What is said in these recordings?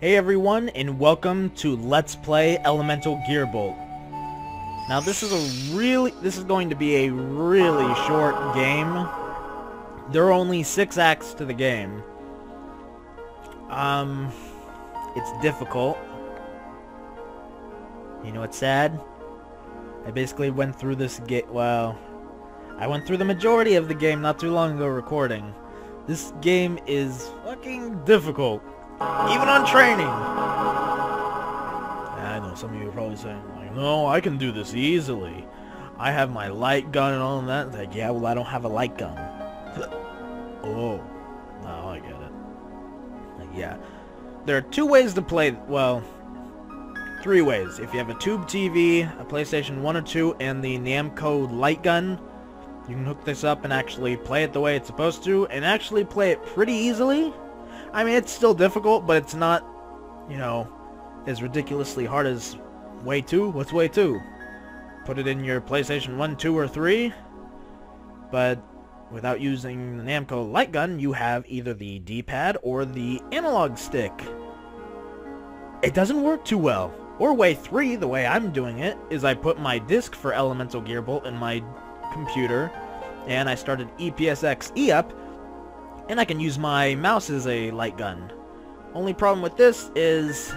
Hey everyone, and welcome to Let's Play Elemental Gearbolt. Now this is going to be a really short game. There are only 6 acts to the game. It's difficult. You know what's sad? I basically went through this I went through the majority of the game not too long ago recording. This game is fucking difficult. Even on training! I know some of you are probably saying, like, no, I can do this easily. I have my light gun and all of that. It's like, yeah, well, I don't have a light gun. Oh. Now I get it. Like, yeah. There are 2 ways to play, well, 3 ways. If you have a tube TV, a PlayStation 1 or 2, and the Namco light gun, you can hook this up and actually play it the way it's supposed to, and actually play it pretty easily. I mean, it's still difficult, but it's not, you know, as ridiculously hard as Way 2. What's Way 2? Put it in your PlayStation 1, 2, or 3, but without using the Namco light gun, you have either the D-pad or the analog stick. It doesn't work too well. Or Way 3, the way I'm doing it, is I put my disc for Elemental Gearbolt in my computer, and I started EPSXE up, and I can use my mouse as a light gun. Only problem with this is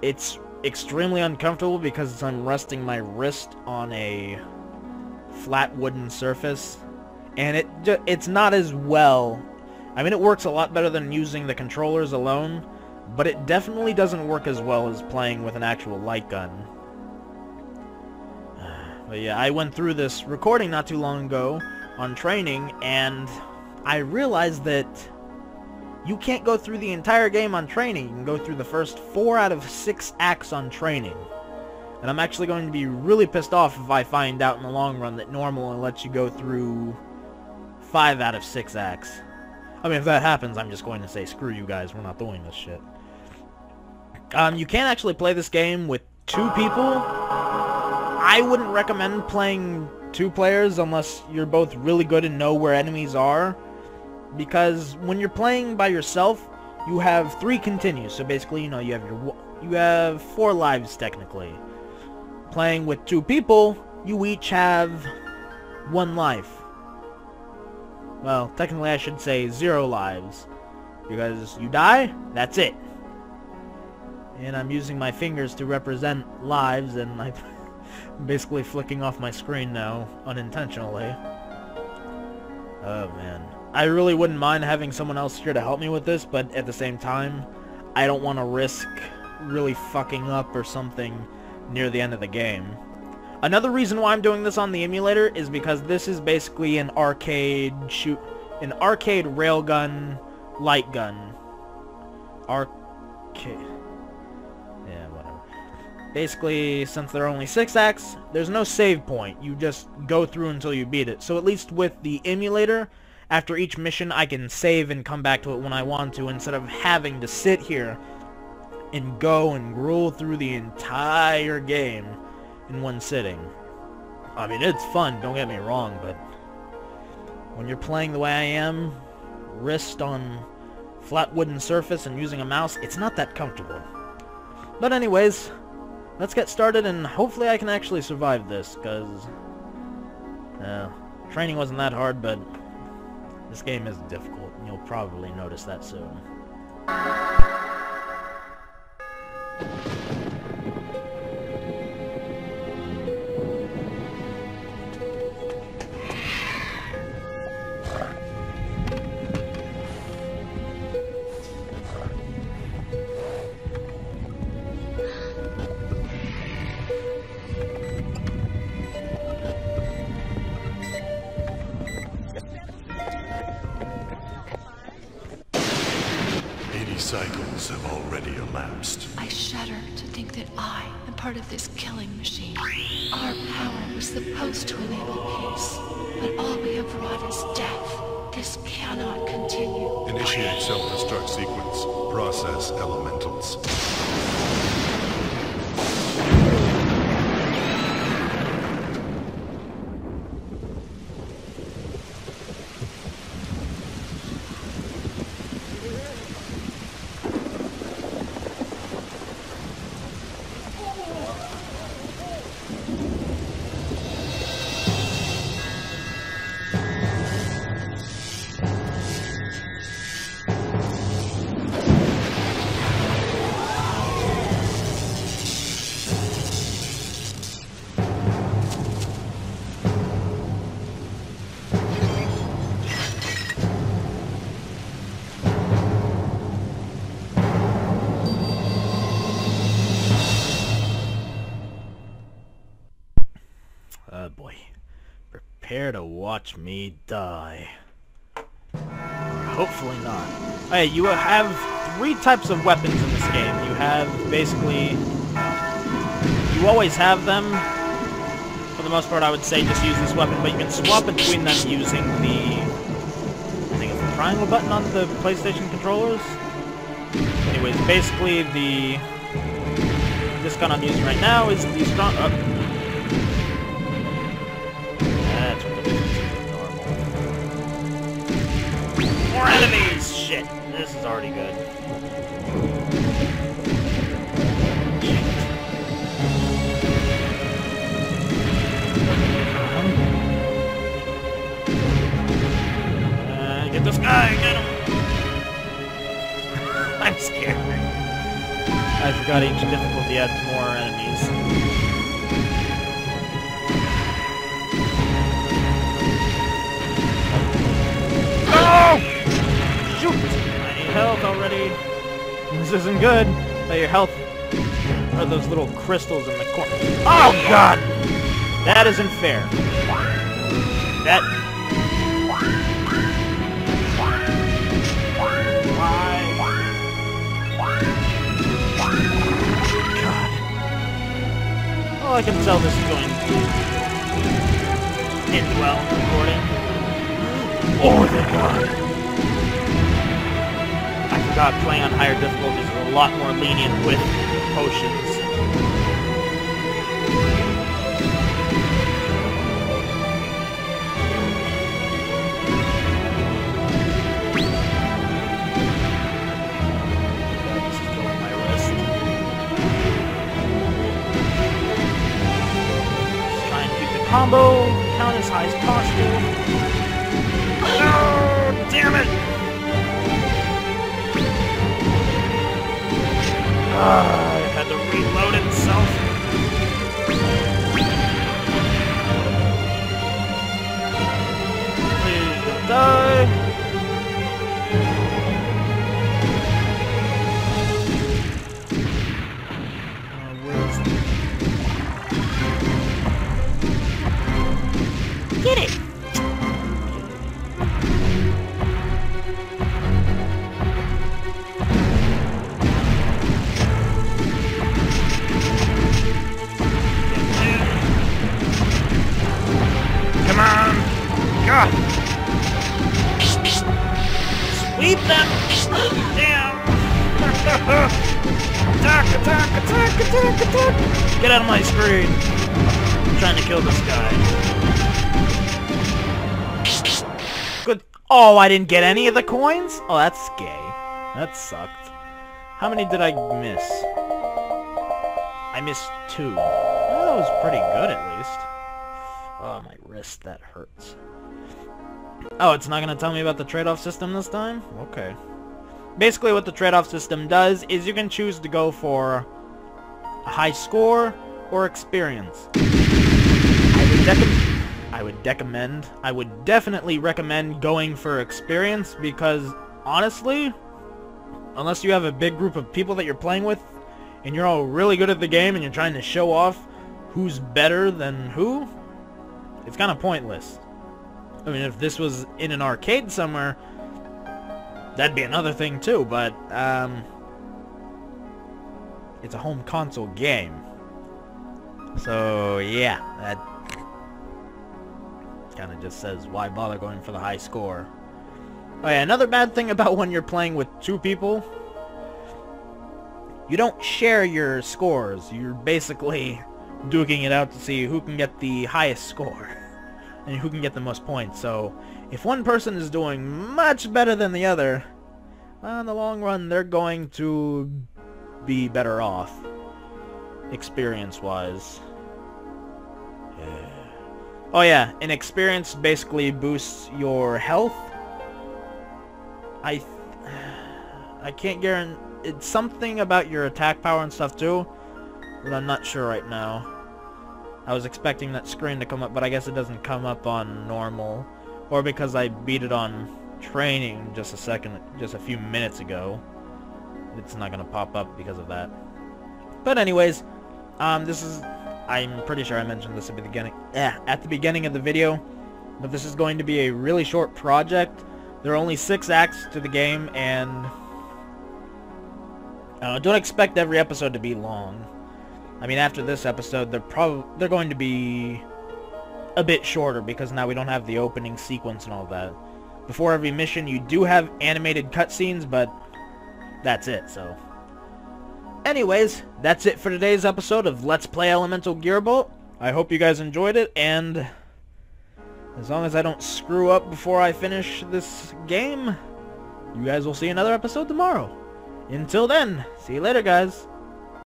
it's extremely uncomfortable because I'm resting my wrist on a flat wooden surface, and it's not as well. I mean, it works a lot better than using the controllers alone, but it definitely doesn't work as well as playing with an actual light gun. But yeah, I went through this recording not too long ago on training, and I realized that you can't go through the entire game on training. You can go through the first 4 out of 6 acts on training. And I'm actually going to be really pissed off if I find out in the long run that normal only lets you go through 5 out of 6 acts. I mean, if that happens, I'm just going to say, screw you guys, we're not doing this shit. You can actually play this game with 2 people. I wouldn't recommend playing 2 players unless you're both really good and know where enemies are, because when you're playing by yourself, you have 3 continues. So basically, you know, you have 4 lives technically. Playing with 2 people, you each have 1 life. Well, technically I should say 0 lives, because you die, that's it. And I'm using my fingers to represent lives, and I'm basically flicking off my screen now, unintentionally. Oh man. I really wouldn't mind having someone else here to help me with this, but at the same time, I don't want to risk really fucking up or something near the end of the game. Another reason why I'm doing this on the emulator is because this is basically an arcade railgun light gun. Arcade. Yeah, whatever. Basically, since there are only 6 acts, there's no save point. You just go through until you beat it. So at least with the emulator, after each mission, I can save and come back to it when I want to, instead of having to sit here and go and roll through the entire game in one sitting. I mean, it's fun, don't get me wrong, but when you're playing the way I am, wrist on flat wooden surface and using a mouse, it's not that comfortable. But anyways, let's get started, and hopefully I can actually survive this, because training wasn't that hard, but this game is difficult, and you'll probably notice that soon. Cycles have already elapsed. I shudder to think that I am part of this killing machine. Our power was supposed to enable peace, but all we have wrought is death. This cannot continue. Initiate self-destruct sequence. Process elementals. Prepare to watch me die. Hopefully not. Hey, you have 3 types of weapons in this game. You have basically... You always have them. For the most part, I would say just use this weapon, but you can swap between them using the... I think it's the triangle button on the PlayStation controllers. Anyways, basically this gun I'm using right now is the strong... That's what the difference is normal. More enemies! Shit! This is already good. Get this guy! Get him! I'm scared. I forgot each difficulty had more enemies. Oh! Shoot! I need health already. This isn't good. But your health are those little crystals in the corner. Oh god! That isn't fair. That... Well, I can tell this is going to end well in recording. Oh, thank God. I forgot playing on higher difficulties is a lot more lenient with potions. This is killing my wrist. Combo, count as high as possible. No, damn it! It had to reload itself. Please don't die. Get it! Come on! God! Sweep them! Damn! Attack! Attack! Attack! Attack! Attack! Get out of my screen! I'm trying to kill this guy. Good. Oh, I didn't get any of the coins? Oh, that's gay. That sucked. How many did I miss? I missed 2. Well, that was pretty good, at least. Oh, my wrist, that hurts. Oh, it's not going to tell me about the trade-off system this time? Okay. Basically, what the trade-off system does is you can choose to go for a high score or experience. I would definitely recommend going for experience because, honestly, unless you have a big group of people that you're playing with and you're all really good at the game and you're trying to show off who's better than who, it's kind of pointless. I mean, if this was in an arcade somewhere, that'd be another thing too, but, it's a home console game. So, yeah, that kind of just says, why bother going for the high score? Oh yeah, another bad thing about when you're playing with 2 people, you don't share your scores. You're basically duking it out to see who can get the highest score and who can get the most points. So if one person is doing much better than the other, well, in the long run they're going to be better off experience-wise. Oh yeah, and experience basically boosts your health. I can't guarantee... It's something about your attack power and stuff too, but I'm not sure right now. I was expecting that screen to come up, but I guess it doesn't come up on normal. Or because I beat it on training just a few minutes ago. It's not gonna pop up because of that. But anyways, I'm pretty sure I mentioned this at the beginning of the video. but this is going to be a really short project. There are only 6 acts to the game, and don't expect every episode to be long. I mean, after this episode, they're going to be a bit shorter because now we don't have the opening sequence and all that. Before every mission, you do have animated cutscenes, but that's it, so. Anyways, that's it for today's episode of Let's Play Elemental Gearbolt. I hope you guys enjoyed it, and as long as I don't screw up before I finish this game, you guys will see another episode tomorrow. Until then, see you later, guys.